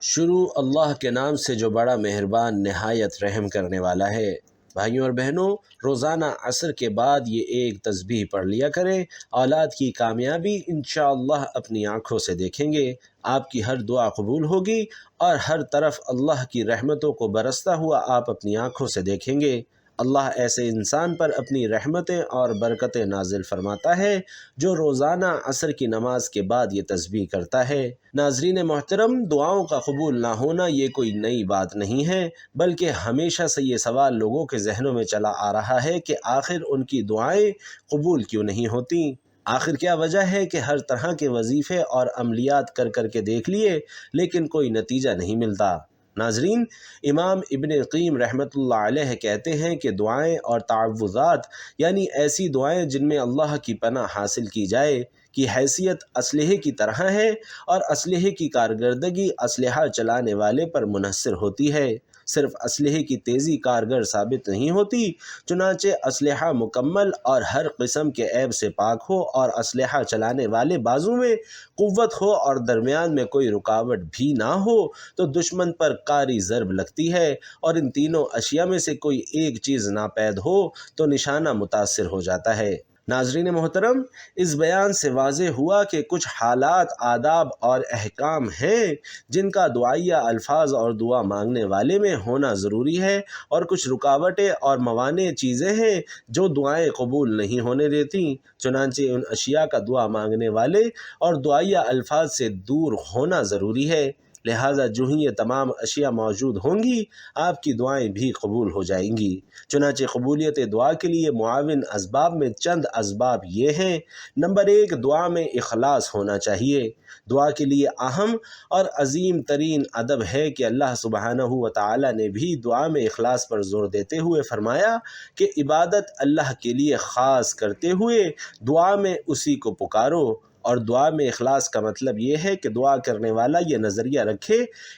شروع اللہ کے نام سے جو بڑا مہربان نہایت رحم کرنے والا ہے۔ بھائیوں اور بہنوں، روزانہ عصر کے بعد یہ ایک تسبیح پڑھ لیا کریں۔ اولاد کی کامیابی انشاءاللہ اپنی آنکھوں سے دیکھیں گے۔ آپ کی ہر دعا قبول ہوگی اور ہر طرف اللہ کی رحمتوں کو برستا ہوا آپ اپنی آنکھوں سے دیکھیں گے۔ اللہ ایسے انسان پر اپنی رحمتیں اور برکتیں نازل فرماتا ہے جو روزانہ عصر کی نماز کے بعد یہ تسبیح کرتا ہے۔ ناظرین محترم، دعاؤں کا قبول نہ ہونا یہ کوئی نئی بات نہیں ہے، بلکہ ہمیشہ سے یہ سوال لوگوں کے ذہنوں میں چلا آ رہا ہے کہ آخر ان کی دعائیں قبول کیوں نہیں ہوتی؟ آخر کیا وجہ ہے کہ ہر طرح کے وظیفے اور عملیات کر کے دیکھ لیے لیکن کوئی نتیجہ نہیں ملتا؟ ناظرین، امام ابن قیم رحمۃ اللہ علیہ کہتے ہیں کہ دعائیں اور تعوذات یعنی ایسی دعائیں جن میں اللہ کی پناہ حاصل کی جائے کی حیثیت اسلحے کی طرح ہے، اور اسلحے کی کارکردگی اسلحہ چلانے والے پر منحصر ہوتی ہے۔ صرف اسلحے کی تیزی کارگر ثابت نہیں ہوتی، چنانچہ اسلحہ مکمل اور ہر قسم کے عیب سے پاک ہو اور اسلحہ چلانے والے بازو میں قوت ہو اور درمیان میں کوئی رکاوٹ بھی نہ ہو تو دشمن پر قاری ضرب لگتی ہے، اور ان تینوں اشیاء میں سے کوئی ایک چیز ناپید ہو تو نشانہ متاثر ہو جاتا ہے۔ ناظرین محترم، اس بیان سے واضح ہوا کہ کچھ حالات، آداب اور احکام ہیں جن کا دعائیہ الفاظ اور دعا مانگنے والے میں ہونا ضروری ہے، اور کچھ رکاوٹیں اور موانع چیزیں ہیں جو دعائیں قبول نہیں ہونے دیتی۔ چنانچہ ان اشیاء کا دعا مانگنے والے اور دعائیہ الفاظ سے دور ہونا ضروری ہے۔ لہٰذا جو ہی یہ تمام اشیاء موجود ہوں گی، آپ کی دعائیں بھی قبول ہو جائیں گی۔ چنانچہ قبولیت دعا کے لیے معاون اسباب میں چند اسباب یہ ہیں۔ نمبر 1، دعا میں اخلاص ہونا چاہیے۔ دعا کے لیے اہم اور عظیم ترین ادب ہے کہ اللہ سبحانہ و تعالی نے بھی دعا میں اخلاص پر زور دیتے ہوئے فرمایا کہ عبادت اللہ کے لیے خاص کرتے ہوئے دعا میں اسی کو پکارو۔ اور دعا میں اخلاص کا مطلب یہ ہے کہ دعا کرنے والا یہ نظریہ رکھے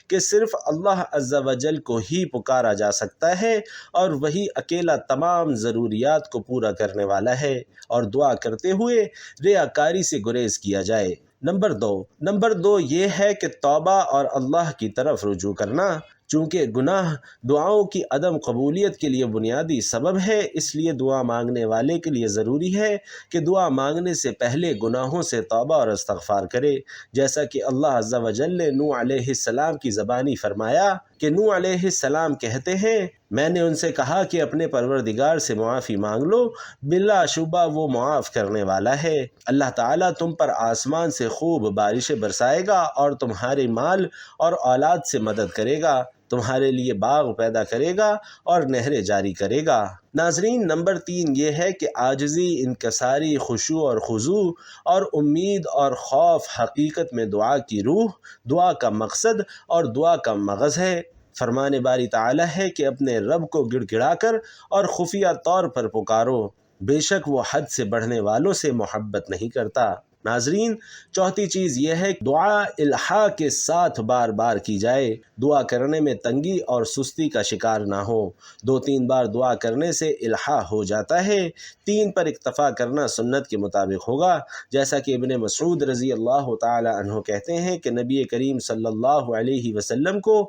کہ صرف اللہ عز و جل کو ہی پکارا جا سکتا ہے اور وہی اکیلا تمام ضروریات کو پورا کرنے والا ہے، اور دعا کرتے ہوئے ریاکاری سے گریز کیا جائے۔ نمبر دو یہ ہے کہ توبہ اور اللہ کی طرف رجوع کرنا۔ چونکہ گناہ دعاؤں کی عدم قبولیت کے لیے بنیادی سبب ہے، اس لیے دعا مانگنے والے کے لیے ضروری ہے کہ دعا مانگنے سے پہلے گناہوں سے توبہ اور استغفار کرے، جیسا کہ اللہ عز و جل نے نوح علیہ السلام کی زبانی فرمایا کہ نوح علیہ السلام کہتے ہیں، میں نے ان سے کہا کہ اپنے پروردگار سے معافی مانگ لو، بلا شبہ وہ معاف کرنے والا ہے۔ اللہ تعالیٰ تم پر آسمان سے خوب بارشیں برسائے گا اور تمہارے مال اور اولاد سے مدد کرے گا، تمہارے لیے باغ پیدا کرے گا اور نہریں جاری کرے گا۔ ناظرین، نمبر 3 یہ ہے کہ عاجزی، انکساری، خشوع اور خضوع اور امید اور خوف حقیقت میں دعا کی روح، دعا کا مقصد اور دعا کا مغز ہے۔ فرمان باری تعالیٰ ہے کہ اپنے رب کو گڑ گڑا کر اور خفیہ طور پر پکارو، بے شک وہ حد سے بڑھنے والوں سے محبت نہیں کرتا۔ ناظرین، چوتھی چیز یہ ہے کہ دعا الحاح کے ساتھ بار بار کی جائے۔ دعا کرنے میں تنگی اور سستی کا شکار نہ ہو۔ 2-3 بار دعا کرنے سے الحاح ہو جاتا ہے، 3 پر اکتفا کرنا سنت کے مطابق ہوگا، جیسا کہ ابن مسعود رضی اللہ تعالی عنہ کہتے ہیں کہ نبی کریم صلی اللہ علیہ وسلم کو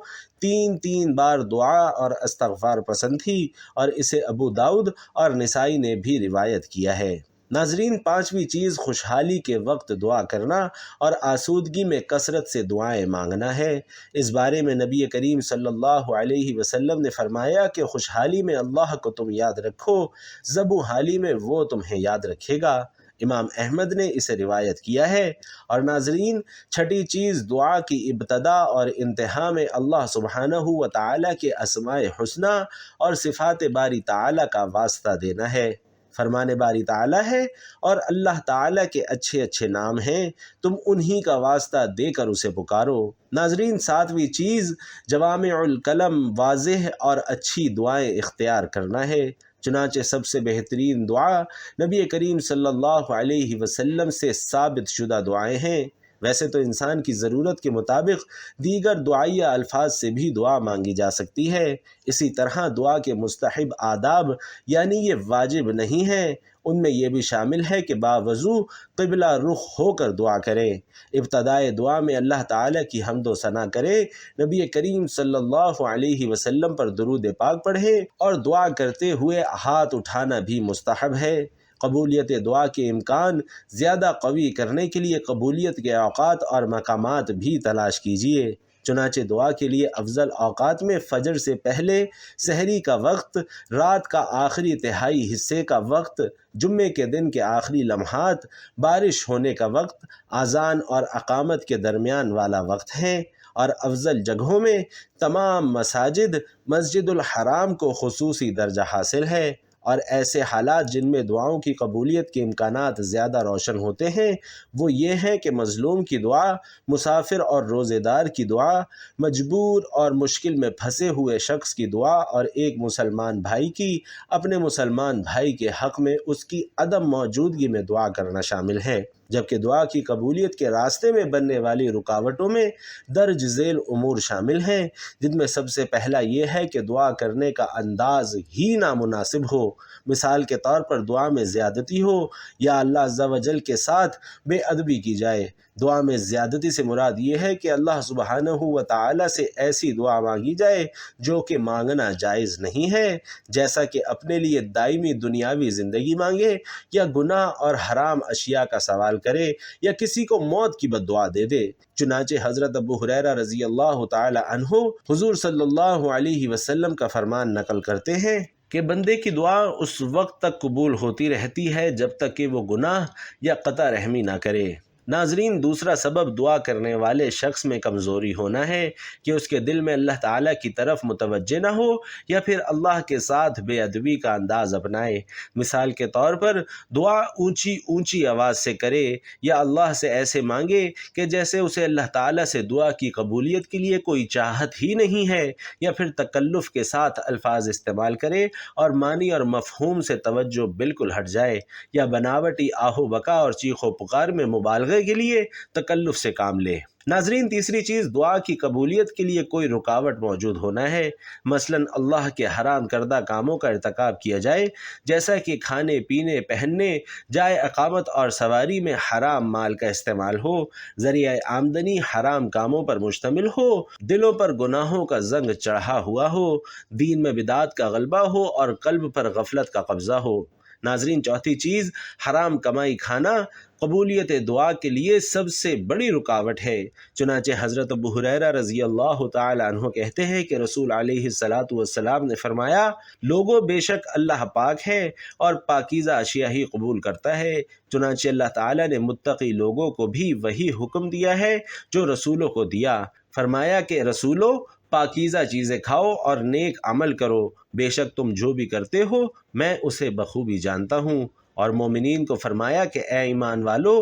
3 بار دعا اور استغفار پسند تھی، اور اسے ابو داؤد اور نسائی نے بھی روایت کیا ہے۔ ناظرین، 5ویں چیز خوشحالی کے وقت دعا کرنا اور آسودگی میں کثرت سے دعائیں مانگنا ہے۔ اس بارے میں نبی کریم صلی اللہ علیہ وسلم نے فرمایا کہ خوشحالی میں اللہ کو تم یاد رکھو، زبوں حالی میں وہ تمہیں یاد رکھے گا۔ امام احمد نے اسے روایت کیا ہے۔ اور ناظرین، 6ٹھی چیز دعا کی ابتدا اور انتہا میں اللہ سبحانہ و تعالیٰ کے اسماء حسنی اور صفات باری تعالیٰ کا واسطہ دینا ہے۔ فرمان باری تعالیٰ ہے اور اللہ تعالیٰ کے اچھے اچھے نام ہیں، تم انہی کا واسطہ دے کر اسے پکارو۔ ناظرین، 7ویں چیز جوامع الکلم، واضح اور اچھی دعائیں اختیار کرنا ہے۔ چنانچہ سب سے بہترین دعا نبی کریم صلی اللہ علیہ وسلم سے ثابت شدہ دعائیں ہیں۔ ویسے تو انسان کی ضرورت کے مطابق دیگر دعائیہ الفاظ سے بھی دعا مانگی جا سکتی ہے۔ اسی طرح دعا کے مستحب آداب یعنی یہ واجب نہیں ہے، ان میں یہ بھی شامل ہے کہ باوضو قبلہ رخ ہو کر دعا کریں، ابتدائے دعا میں اللہ تعالیٰ کی حمد و ثنا کریں، نبی کریم صلی اللہ علیہ وسلم پر درود پاک پڑھیں اور دعا کرتے ہوئے ہاتھ اٹھانا بھی مستحب ہے۔ قبولیت دعا کے امکان زیادہ قوی کرنے کے لیے قبولیت کے اوقات اور مقامات بھی تلاش کیجیے۔ چنانچہ دعا کے لیے افضل اوقات میں فجر سے پہلے سحری کا وقت، رات کا آخری تہائی حصے کا وقت، جمعے کے دن کے آخری لمحات، بارش ہونے کا وقت، اذان اور اقامت کے درمیان والا وقت ہیں، اور افضل جگہوں میں تمام مساجد مسجد الحرام کو خصوصی درجہ حاصل ہے۔ اور ایسے حالات جن میں دعاؤں کی قبولیت کے امکانات زیادہ روشن ہوتے ہیں وہ یہ ہیں کہ مظلوم کی دعا، مسافر اور روزے دار کی دعا، مجبور اور مشکل میں پھنسے ہوئے شخص کی دعا، اور ایک مسلمان بھائی کی اپنے مسلمان بھائی کے حق میں اس کی عدم موجودگی میں دعا کرنا شامل ہے۔ جبکہ دعا کی قبولیت کے راستے میں بننے والی رکاوٹوں میں درج ذیل امور شامل ہیں، جن میں سب سے پہلا یہ ہے کہ دعا کرنے کا انداز ہی نامناسب ہو۔ مثال کے طور پر دعا میں زیادتی ہو یا اللہ عز و جل کے ساتھ بے ادبی کی جائے۔ دعا میں زیادتی سے مراد یہ ہے کہ اللہ سبحانہ و تعالیٰ سے ایسی دعا مانگی جائے جو کہ مانگنا جائز نہیں ہے، جیسا کہ اپنے لیے دائمی دنیاوی زندگی مانگے، یا گناہ اور حرام اشیاء کا سوال کرے، یا کسی کو موت کی بد دعا دے دے۔ چنانچہ حضرت ابو ہریرہ رضی اللہ تعالی عنہ حضور صلی اللہ علیہ وسلم کا فرمان نقل کرتے ہیں کہ بندے کی دعا اس وقت تک قبول ہوتی رہتی ہے جب تک کہ وہ گناہ یا قطع رحمی نہ کرے۔ ناظرین، دوسرا سبب دعا کرنے والے شخص میں کمزوری ہونا ہے کہ اس کے دل میں اللہ تعالیٰ کی طرف متوجہ نہ ہو، یا پھر اللہ کے ساتھ بے ادبی کا انداز اپنائے۔ مثال کے طور پر دعا اونچی اونچی آواز سے کرے، یا اللہ سے ایسے مانگے کہ جیسے اسے اللہ تعالیٰ سے دعا کی قبولیت کے لیے کوئی چاہت ہی نہیں ہے، یا پھر تکلف کے ساتھ الفاظ استعمال کرے اور معنی اور مفہوم سے توجہ بالکل ہٹ جائے، یا بناوٹی آہو بکا اور چیخ و پکار میں مبالغے کے لیے تکلف سے کام لے۔ ناظرین، تیسری چیز دعا کی قبولیت کے لیے کوئی رکاوٹ موجود ہونا ہے۔ مثلا اللہ کے حرام کردہ کاموں کا ارتکاب کیا جائے، جیسا کہ کھانے پینے، پہننے، جائے اقامت اور سواری میں حرام مال کا استعمال ہو، ذریعہ آمدنی حرام کاموں پر مشتمل ہو، دلوں پر گناہوں کا زنگ چڑھا ہوا ہو، دین میں بدعات کا غلبہ ہو اور قلب پر غفلت کا قبضہ ہو۔ ناظرین، چوتھی چیز حرام کمائی کھانا قبولیت دعا کے لیے سب سے بڑی رکاوٹ ہے۔ چنانچہ حضرت ابو ہریرہ رضی اللہ تعالی عنہ کہتے ہیں کہ رسول علیہ السلام نے فرمایا، لوگوں بے شک اللہ پاک ہے اور پاکیزہ اشیاء ہی قبول کرتا ہے۔ چنانچہ اللہ تعالیٰ نے متقی لوگوں کو بھی وہی حکم دیا ہے جو رسولوں کو دیا۔ فرمایا کہ رسولوں، پاکیزہ چیزیں کھاؤ اور نیک عمل کرو، بے شک تم جو بھی کرتے ہو میں اسے بخوبی جانتا ہوں۔ اور مومنین کو فرمایا کہ اے ایمان والو،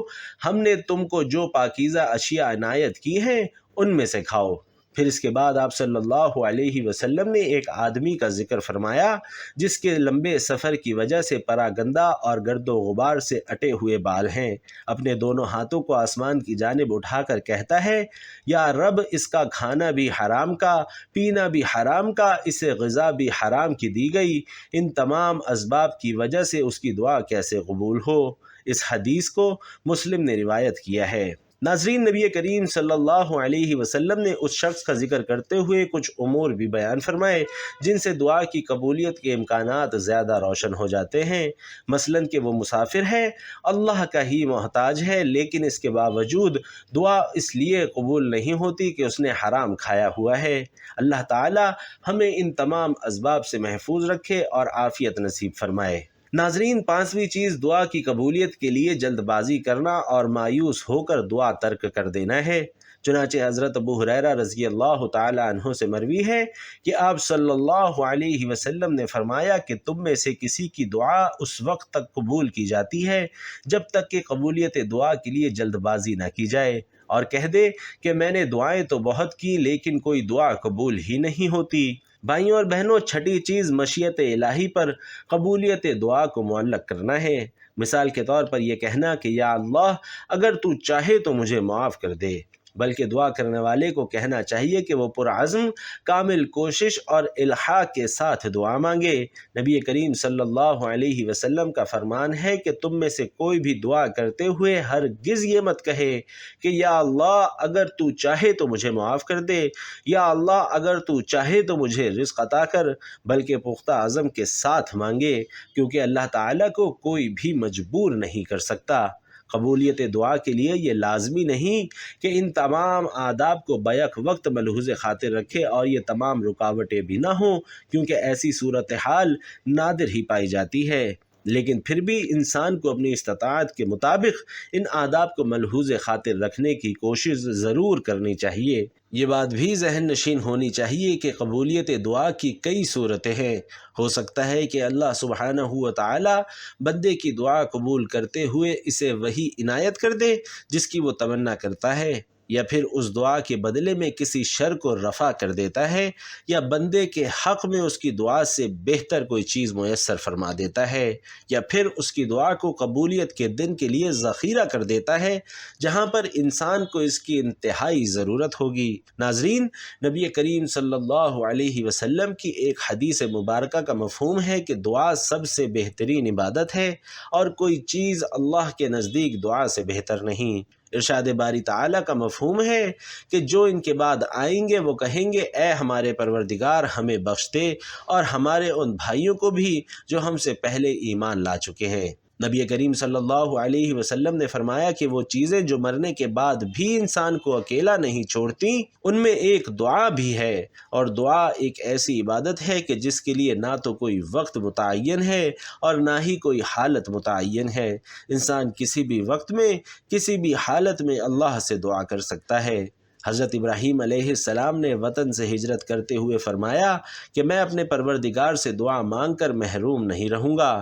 ہم نے تم کو جو پاکیزہ اشیاء عنایت کی ہیں ان میں سے کھاؤ۔ پھر اس کے بعد آپ صلی اللہ علیہ وسلم نے ایک آدمی کا ذکر فرمایا جس کے لمبے سفر کی وجہ سے پراگندہ اور گرد و غبار سے اٹے ہوئے بال ہیں، اپنے دونوں ہاتھوں کو آسمان کی جانب اٹھا کر کہتا ہے، یا رب، اس کا کھانا بھی حرام کا، پینا بھی حرام کا، اسے غذا بھی حرام کی دی گئی، ان تمام اسباب کی وجہ سے اس کی دعا کیسے قبول ہو۔ اس حدیث کو مسلم نے روایت کیا ہے۔ ناظرین، نبی کریم صلی اللہ علیہ وسلم نے اس شخص کا ذکر کرتے ہوئے کچھ امور بھی بیان فرمائے جن سے دعا کی قبولیت کے امکانات زیادہ روشن ہو جاتے ہیں۔ مثلاً کہ وہ مسافر ہے، اللہ کا ہی محتاج ہے، لیکن اس کے باوجود دعا اس لیے قبول نہیں ہوتی کہ اس نے حرام کھایا ہوا ہے۔ اللہ تعالی ہمیں ان تمام اسباب سے محفوظ رکھے اور عافیت نصیب فرمائے۔ ناظرین، پانچویں چیز دعا کی قبولیت کے لیے جلد بازی کرنا اور مایوس ہو کر دعا ترک کر دینا ہے۔ چنانچہ حضرت ابو ہریرہ رضی اللہ تعالی عنہ سے مروی ہے کہ آپ صلی اللہ علیہ وسلم نے فرمایا کہ تم میں سے کسی کی دعا اس وقت تک قبول کی جاتی ہے جب تک کہ قبولیت دعا کے لیے جلد بازی نہ کی جائے، اور کہہ دے کہ میں نے دعائیں تو بہت کی لیکن کوئی دعا قبول ہی نہیں ہوتی۔ بھائیوں اور بہنوں، چھٹی چیز مشیت الہی پر قبولیت دعا کو معلق کرنا ہے۔ مثال کے طور پر یہ کہنا کہ یا اللہ، اگر تو چاہے تو مجھے معاف کر دے، بلکہ دعا کرنے والے کو کہنا چاہیے کہ وہ پرعزم کامل کوشش اور الحاح کے ساتھ دعا مانگے۔ نبی کریم صلی اللہ علیہ وسلم کا فرمان ہے کہ تم میں سے کوئی بھی دعا کرتے ہوئے ہرگز یہ مت کہے کہ یا اللہ اگر تو چاہے تو مجھے معاف کر دے، یا اللہ اگر تو چاہے تو مجھے رزق عطا کر، بلکہ پختہ عزم کے ساتھ مانگے، کیونکہ اللہ تعالیٰ کو کوئی بھی مجبور نہیں کر سکتا۔ قبولیت دعا کے لیے یہ لازمی نہیں کہ ان تمام آداب کو بیک وقت ملحوظ خاطر رکھے اور یہ تمام رکاوٹیں بھی نہ ہوں، کیونکہ ایسی صورتحال نادر ہی پائی جاتی ہے، لیکن پھر بھی انسان کو اپنی استطاعت کے مطابق ان آداب کو ملحوظ خاطر رکھنے کی کوشش ضرور کرنی چاہیے۔ یہ بات بھی ذہن نشین ہونی چاہیے کہ قبولیت دعا کی کئی صورتیں ہیں۔ ہو سکتا ہے کہ اللہ سبحانہ و تعالی بندے کی دعا قبول کرتے ہوئے اسے وہی عنایت کر دے جس کی وہ تمنا کرتا ہے، یا پھر اس دعا کے بدلے میں کسی شر کو رفع کر دیتا ہے، یا بندے کے حق میں اس کی دعا سے بہتر کوئی چیز میسر فرما دیتا ہے، یا پھر اس کی دعا کو قبولیت کے دن کے لیے ذخیرہ کر دیتا ہے جہاں پر انسان کو اس کی انتہائی ضرورت ہوگی۔ ناظرین، نبی کریم صلی اللہ علیہ وسلم کی ایک حدیث مبارکہ کا مفہوم ہے کہ دعا سب سے بہترین عبادت ہے اور کوئی چیز اللہ کے نزدیک دعا سے بہتر نہیں۔ ارشاد باری تعالیٰ کا مفہوم ہے کہ جو ان کے بعد آئیں گے وہ کہیں گے اے ہمارے پروردگار ہمیں بخش دے اور ہمارے ان بھائیوں کو بھی جو ہم سے پہلے ایمان لا چکے ہیں۔ نبی کریم صلی اللہ علیہ وسلم نے فرمایا کہ وہ چیزیں جو مرنے کے بعد بھی انسان کو اکیلا نہیں چھوڑتی ان میں ایک دعا بھی ہے، اور دعا ایک ایسی عبادت ہے کہ جس کے لیے نہ تو کوئی وقت متعین ہے اور نہ ہی کوئی حالت متعین ہے۔ انسان کسی بھی وقت میں کسی بھی حالت میں اللہ سے دعا کر سکتا ہے۔ حضرت ابراہیم علیہ السلام نے وطن سے ہجرت کرتے ہوئے فرمایا کہ میں اپنے پروردگار سے دعا مانگ کر محروم نہیں رہوں گا۔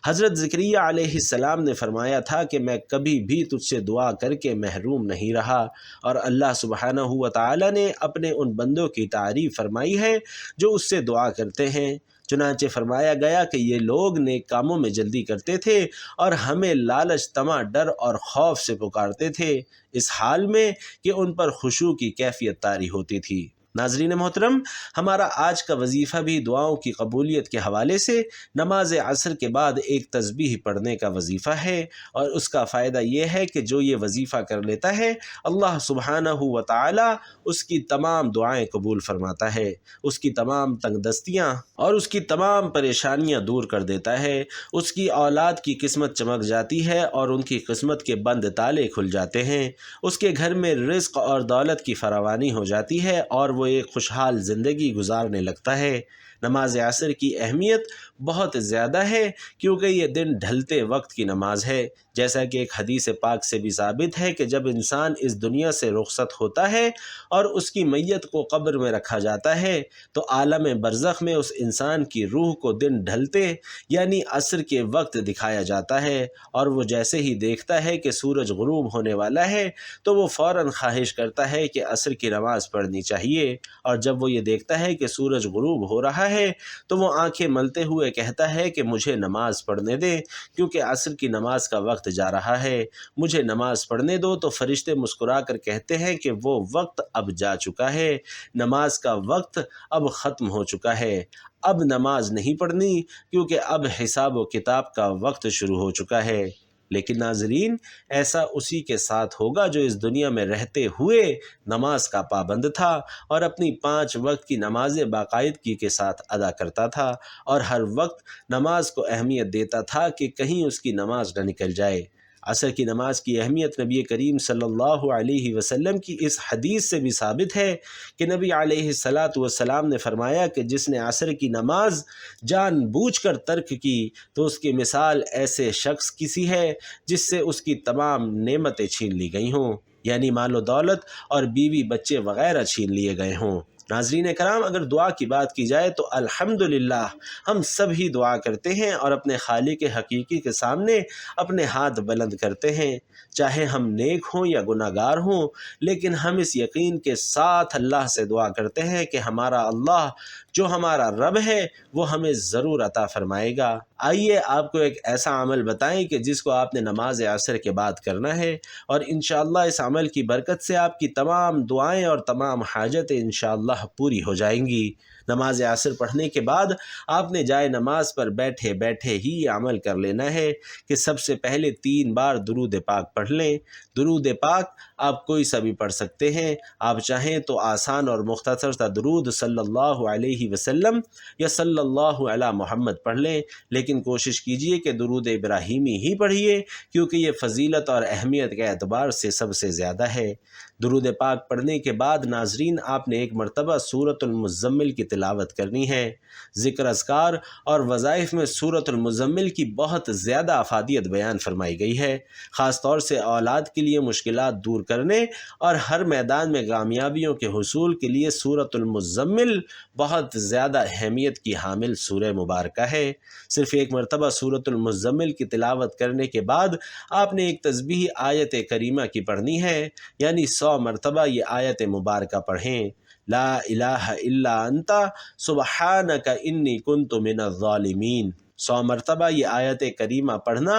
حضرت زکریا علیہ السلام نے فرمایا تھا کہ میں کبھی بھی تجھ سے دعا کر کے محروم نہیں رہا، اور اللہ سبحانہ و تعالی نے اپنے ان بندوں کی تعریف فرمائی ہے جو اس سے دعا کرتے ہیں۔ چنانچہ فرمایا گیا کہ یہ لوگ نیک کاموں میں جلدی کرتے تھے اور ہمیں لالچ، طمع، ڈر اور خوف سے پکارتے تھے، اس حال میں کہ ان پر خشوع کی کیفیت طاری ہوتی تھی۔ ناظرین محترم، ہمارا آج کا وظیفہ بھی دعاؤں کی قبولیت کے حوالے سے نماز عصر کے بعد ایک تسبیح پڑھنے کا وظیفہ ہے، اور اس کا فائدہ یہ ہے کہ جو یہ وظیفہ کر لیتا ہے اللہ سبحانہ و تعالی اس کی تمام دعائیں قبول فرماتا ہے، اس کی تمام تنگ دستیاں اور اس کی تمام پریشانیاں دور کر دیتا ہے، اس کی اولاد کی قسمت چمک جاتی ہے اور ان کی قسمت کے بند تالے کھل جاتے ہیں، اس کے گھر میں رزق اور دولت کی فراوانی ہو جاتی ہے اور وہ ایک خوشحال زندگی گزارنے لگتا ہے۔ نماز عصر کی اہمیت بہت زیادہ ہے کیونکہ یہ دن ڈھلتے وقت کی نماز ہے، جیسا کہ ایک حدیث پاک سے بھی ثابت ہے کہ جب انسان اس دنیا سے رخصت ہوتا ہے اور اس کی میت کو قبر میں رکھا جاتا ہے تو عالم برزخ میں اس انسان کی روح کو دن ڈھلتے یعنی عصر کے وقت دکھایا جاتا ہے، اور وہ جیسے ہی دیکھتا ہے کہ سورج غروب ہونے والا ہے تو وہ فوراً خواہش کرتا ہے کہ عصر کی نماز پڑھنی چاہیے، اور جب وہ یہ دیکھتا ہے کہ سورج غروب ہو رہا ہے تو وہ آنکھیں ملتے ہوئے کہتا ہے کہ مجھے نماز پڑھنے دے کیونکہ عصر کی نماز کا وقت جا رہا ہے، مجھے نماز پڑھنے دو۔ تو فرشتے مسکرا کر کہتے ہیں کہ وہ وقت اب جا چکا ہے، نماز کا وقت اب ختم ہو چکا ہے، اب نماز نہیں پڑھنی کیونکہ اب حساب و کتاب کا وقت شروع ہو چکا ہے۔ لیکن ناظرین، ایسا اسی کے ساتھ ہوگا جو اس دنیا میں رہتے ہوئے نماز کا پابند تھا اور اپنی 5 وقت کی نمازیں باقاعدگی کے ساتھ ادا کرتا تھا، اور ہر وقت نماز کو اہمیت دیتا تھا کہ کہیں اس کی نماز نہ نکل جائے۔ عصر کی نماز کی اہمیت نبی کریم صلی اللہ علیہ وسلم کی اس حدیث سے بھی ثابت ہے کہ نبی علیہ السلام نے فرمایا کہ جس نے عصر کی نماز جان بوجھ کر ترک کی تو اس کی مثال ایسے شخص کسی ہے جس سے اس کی تمام نعمتیں چھین لی گئی ہوں، یعنی مال و دولت اور بیوی بچے وغیرہ چھین لیے گئے ہوں۔ ناظرین کرام، اگر دعا کی بات کی جائے تو الحمدللہ ہم سب ہی دعا کرتے ہیں اور اپنے خالق حقیقی کے سامنے اپنے ہاتھ بلند کرتے ہیں، چاہے ہم نیک ہوں یا گناہ گار ہوں، لیکن ہم اس یقین کے ساتھ اللہ سے دعا کرتے ہیں کہ ہمارا اللہ جو ہمارا رب ہے وہ ہمیں ضرور عطا فرمائے گا۔ آئیے آپ کو ایک ایسا عمل بتائیں کہ جس کو آپ نے نماز عصر کے بعد کرنا ہے، اور انشاءاللہ اس عمل کی برکت سے آپ کی تمام دعائیں اور تمام حاجتیں انشاءاللہ پوری ہو جائیں گی۔ نماز عصر پڑھنے کے بعد آپ نے جائے نماز پر بیٹھے بیٹھے ہی یہ عمل کر لینا ہے کہ سب سے پہلے 3 بار درود پاک پڑھ لیں۔ درود پاک آپ کوئی سا بھی پڑھ سکتے ہیں، آپ چاہیں تو آسان اور مختصر سا درود صلی اللہ علیہ وسلم یا صلی اللہ علی محمد پڑھ لیں، لیکن کوشش کیجئے کہ درود ابراہیمی ہی پڑھیے، کیونکہ یہ فضیلت اور اہمیت کے اعتبار سے سب سے زیادہ ہے۔ درود پاک پڑھنے کے بعد ناظرین آپ نے ایک مرتبہ سورۃ المزمل کی تلاوت کرنی ہے۔ ذکر اذکار اور وظائف میں سورۃ المزمل کی بہت زیادہ افادیت بیان فرمائی گئی ہے، خاص طور سے اولاد کے لیے مشکلات دور کرنے اور ہر میدان میں کامیابیوں کے حصول کے لیے سورۃ المزمل بہت زیادہ اہمیت کی حامل سورہ مبارکہ ہے۔ صرف ایک مرتبہ سورۃ المزمل کی تلاوت کرنے کے بعد آپ نے ایک تسبیح آیت کریمہ کی پڑھنی ہے، یعنی 100 مرتبہ یہ آیت مبارکہ پڑھیں، لا الہ الا انت سبحانک انی کنت من الظالمین۔ 100 مرتبہ یہ آیت کریمہ پڑھنا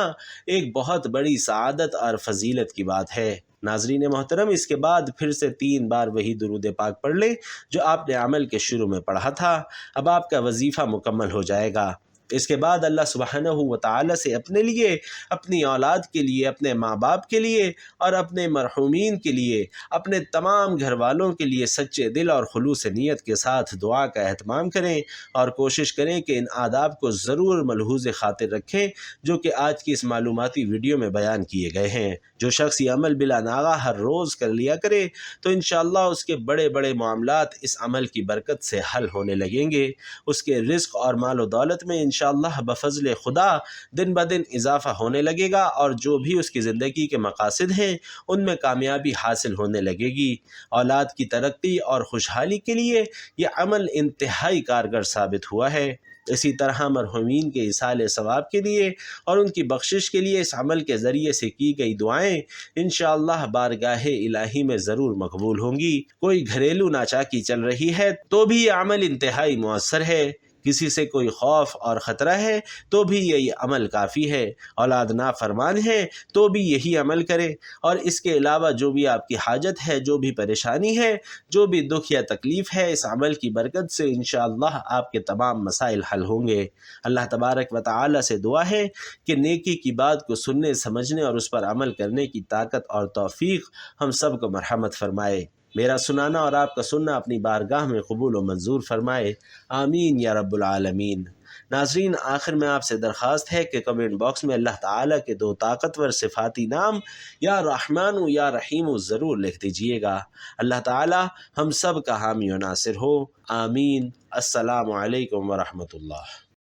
ایک بہت بڑی سعادت اور فضیلت کی بات ہے۔ ناظرین محترم، اس کے بعد پھر سے 3 بار وہی درود پاک پڑھ لیں جو آپ نے عمل کے شروع میں پڑھا تھا۔ اب آپ کا وظیفہ مکمل ہو جائے گا۔ اس کے بعد اللہ سبحانہ و تعالی سے اپنے لیے، اپنی اولاد کے لیے، اپنے ماں باپ کے لیے اور اپنے مرحومین کے لیے، اپنے تمام گھر والوں کے لیے سچے دل اور خلوص نیت کے ساتھ دعا کا اہتمام کریں اور کوشش کریں کہ ان آداب کو ضرور ملحوظ خاطر رکھیں جو کہ آج کی اس معلوماتی ویڈیو میں بیان کیے گئے ہیں۔ جو شخص یہ عمل بلا ناغہ ہر روز کر لیا کرے تو انشاءاللہ اس کے بڑے بڑے معاملات اس عمل کی برکت سے حل ہونے لگیں گے، اس کے رزق اور مال و دولت میں انشاءاللہ بفضل خدا دن بدن اضافہ ہونے لگے گا، اور جو بھی اس کی زندگی کے مقاصد ہیں ان میں کامیابی حاصل ہونے لگے گی۔ اولاد کی ترقی اور خوشحالی کے لیے یہ عمل انتہائی کارگر ثابت ہوا ہے۔ اسی طرح مرحومین کے ایصال ثواب کے لیے اور ان کی بخشش کے لیے اس عمل کے ذریعے سے کی گئی دعائیں انشاءاللہ بارگاہ الہی میں ضرور مقبول ہوں گی۔ کوئی گھریلو ناچاکی چل رہی ہے تو بھی یہ عمل انتہائی مؤثر ہے، کسی سے کوئی خوف اور خطرہ ہے تو بھی یہی عمل کافی ہے، اولاد نافرمان ہے تو بھی یہی عمل کرے، اور اس کے علاوہ جو بھی آپ کی حاجت ہے، جو بھی پریشانی ہے، جو بھی دکھ یا تکلیف ہے، اس عمل کی برکت سے انشاءاللہ آپ کے تمام مسائل حل ہوں گے۔ اللہ تبارک و تعالی سے دعا ہے کہ نیکی کی بات کو سننے، سمجھنے اور اس پر عمل کرنے کی طاقت اور توفیق ہم سب کو مرحمت فرمائے۔ میرا سنانا اور آپ کا سننا اپنی بارگاہ میں قبول و منظور فرمائے، آمین یا رب العالمین۔ ناظرین، آخر میں آپ سے درخواست ہے کہ کمنٹ باکس میں اللہ تعالیٰ کے 2 طاقتور صفاتی نام یا رحمان یا رحیم ضرور لکھ دیجئے گا۔ اللہ تعالیٰ ہم سب کا حامی و ناصر ہو، آمین۔ السلام علیکم ورحمۃ اللہ۔